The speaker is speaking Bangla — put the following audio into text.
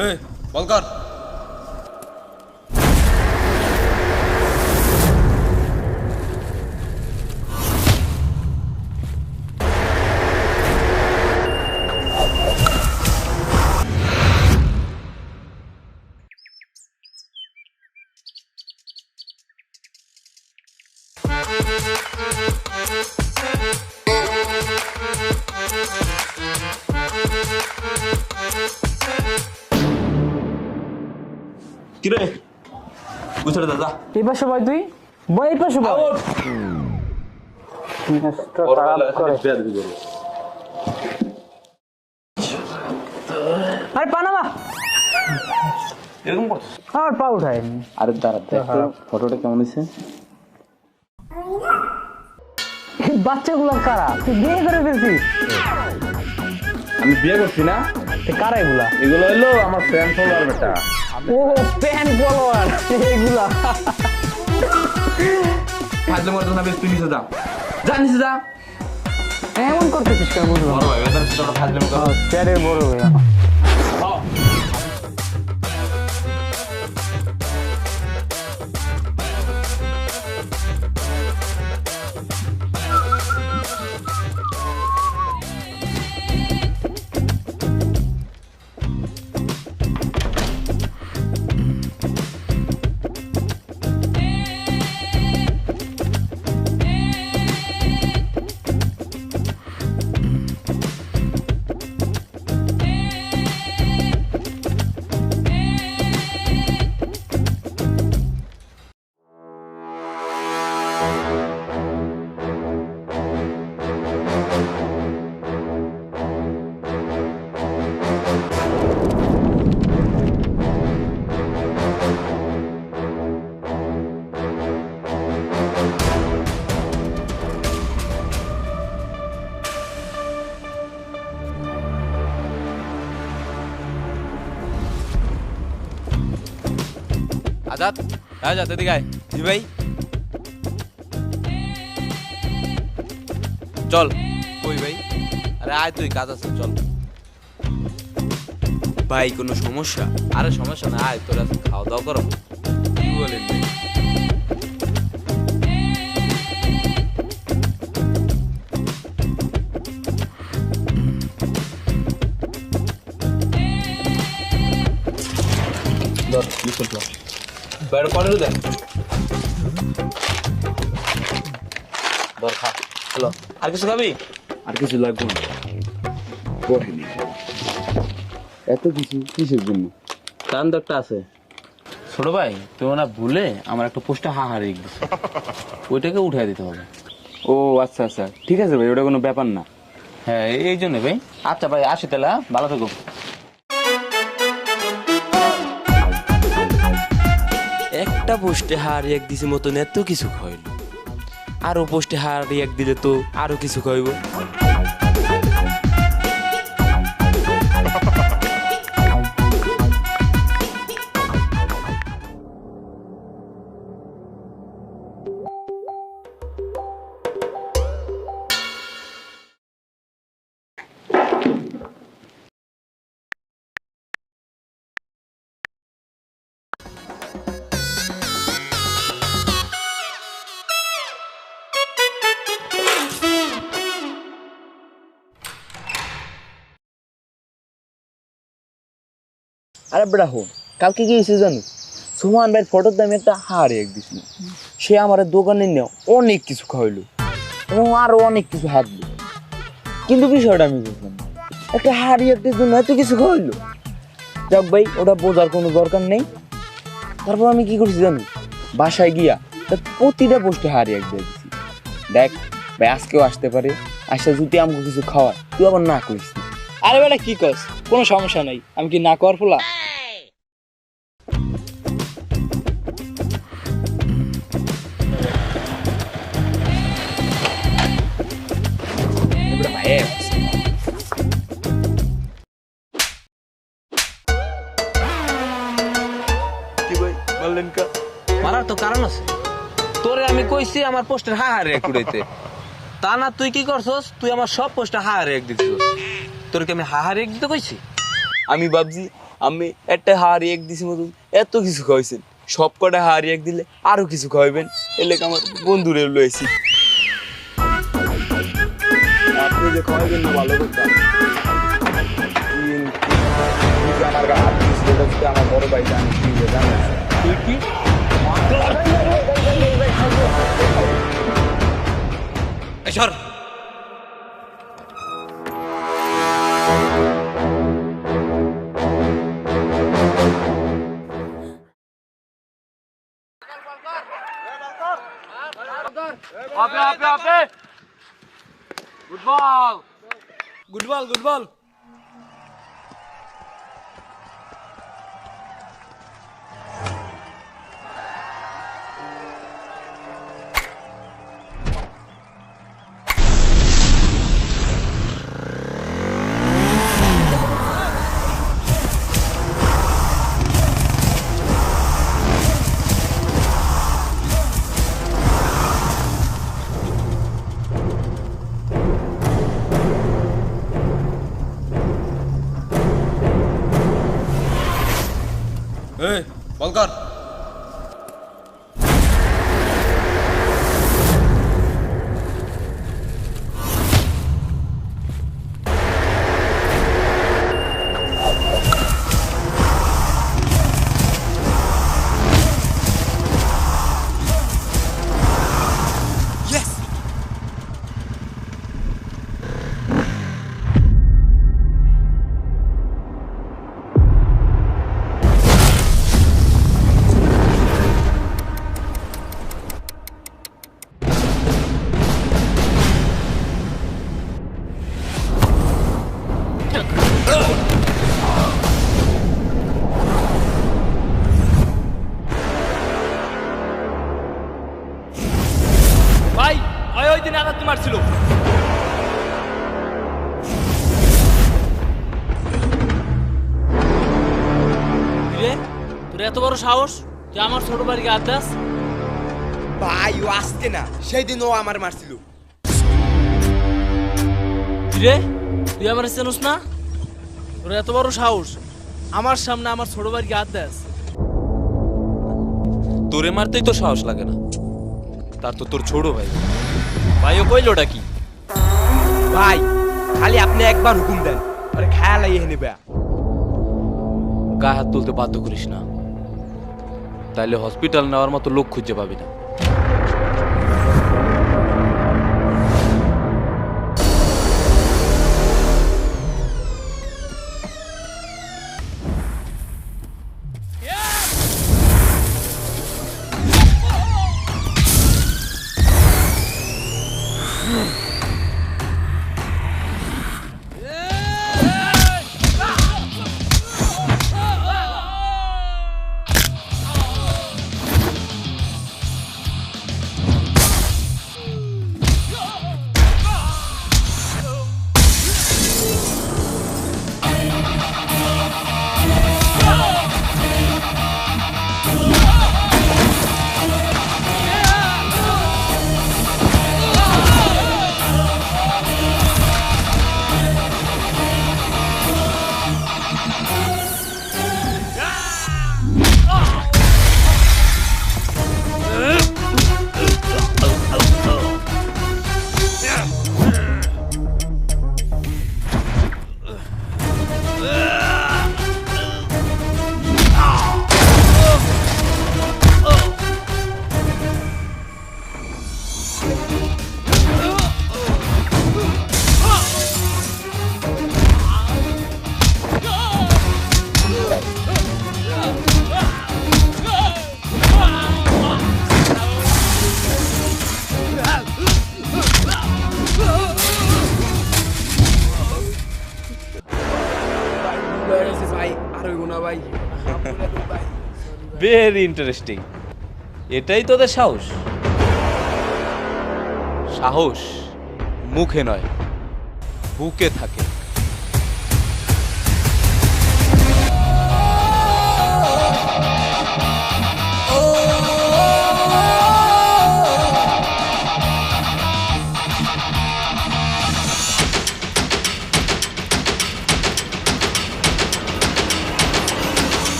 এই বল কর। কিরে বুঝলে দাদা এই পাশে ভাই তুই বই এই পাশে ভাই আরে পানামা এরকম করছিস? আর পা উঠায়নি। আরে দাঁড়া ফটোটা কেমন হয়েছে? বাচ্চাগুলো কারা? তুই বিয়ে করে ফেলছিস? আমি বিয়ে করছি না। কারা এগুলা? এগুলো হলো আমার ফ্যান ফলোয়ার বেটা। ও প্যান ফলোয়ার এগুলা। ফাজলে মতো না, বেশ তুই নিচে যা, যা নিচে যা। এমন করতেছিস কেন বুঝলাম? বড় ভাই বেদার সাথে ফাজলে মতো চেয়ারের বড় ভাইয়া। আজাদ আজাদ এদিকে আয়। জি ভাই চল। কই ভাই? আরে আয় তুই, কাজ আছে চল। ভাই কোনো সমস্যা? আরে সমস্যা না, আয় তোর আজকে খাওয়া দাওয়া করো। কি বলেন ভাই? বাইরে করে দেন দরকার। হ্যালো, আর কিছু খাবি? আর কিছু লাগবে না, করিনি এত কিছু কিসের জন্য? কারণ তো একটা আছে। ছোট ভাই তুমি না ভুলে আমার একটা পোস্টে হারিয়ে গেছে, ওইটাকে উঠাই দিতে হবে। ও আচ্ছা আচ্ছা, ঠিক আছে ভাই, ওটা কোনো ব্যাপার না। হ্যাঁ এই জন্য ভাই। আচ্ছা ভাই আসি তাহলে, ভালো থাকো। একটা পোস্টে হার এক দিছি মতন এত কিছু খাইল, আরো পোস্টে হার এক দিলে তো আরো কিছু খাইব। আরে বেটা হো, কালকে কি হয়েছে জানো? সুমান ভাইয়ের ফটোর দামে একটা হাড় এক দিছিল। সে আমার দোকানে নিয়ে অনেক কিছু খাওয়াইলো এবং আরো অনেক কিছু হাত দিল, কিন্তু বিষয়টা আমি বুঝলাম না। একটা হাড়ি একটির জন্য এত কিছু খাওয়াইলো। যাক ভাই, ওটা বোঝার কোনো দরকার নেই। তারপর আমি কি করছি জানো? বাসায় গিয়া প্রতিটা পোস্টে হাড়ি এক দিয়ে দিছি। দেখ ভাই, আজকেও আসতে পারে, আসে যদি আমাকে কিছু খাওয়ায়, তুই আবার না করিস না। আরে বেটা কি কস? কোনো সমস্যা নাই, আমি কি না কর ফুলা? কি ভাই বললেন কা? মারার তো কারণ আছে। তোরে আমি কইছি আমার পোস্টের হারে কুড়াইতে, তা না তুই কি করছস? তুই আমার সব পোস্টে হারে এক দিছিস। তোর কি আমি হারে এক দিতে কইছি? আমি ভাবছি আমি একটা হাড়ি এক দিছি মতন এত কিছু খাওয়াইছেন, সব কটা হাড়ি এক দিলে আরো কিছু খাওয়াইবেন, এলে আমার বন্ধুরে লইছি। আপনি যে খাওয়াবেন না ভালো কথা, আমার গা হাত দিয়েছিল, এটা হচ্ছে আমার বড় ভাই জানি, জানেন তুই কি ভাই ওই দিন আঘাত মারছিল। রে তোর এত বড় সাহস তুই আমার ছোট বাড়িকে আদাস? ভাই ও আসতে না, সেই দিন ও আমার মারছিল। রে তুই আমার চেনস না? তোর এত বড় সাহস আমার সামনে আমার ছোট বাড়িকে আদাস? তোরে মারতেই তো সাহস লাগে না, তার তো তোর ছোট ভাই। ভাই ও কইলোটা কি? ভাই খালি আপনি একবার হুকুম দেন, আরে খায়া লাগিয়ে নেবে। গায়ে হাত তুলতে বাধ্য করিস না, তাইলে হসপিটাল নেওয়ার মতো লোক খুঁজে পাবি না। Very interesting. এটাই তোদের সাহস? সাহস মুখে নয়, বুকে থাকে।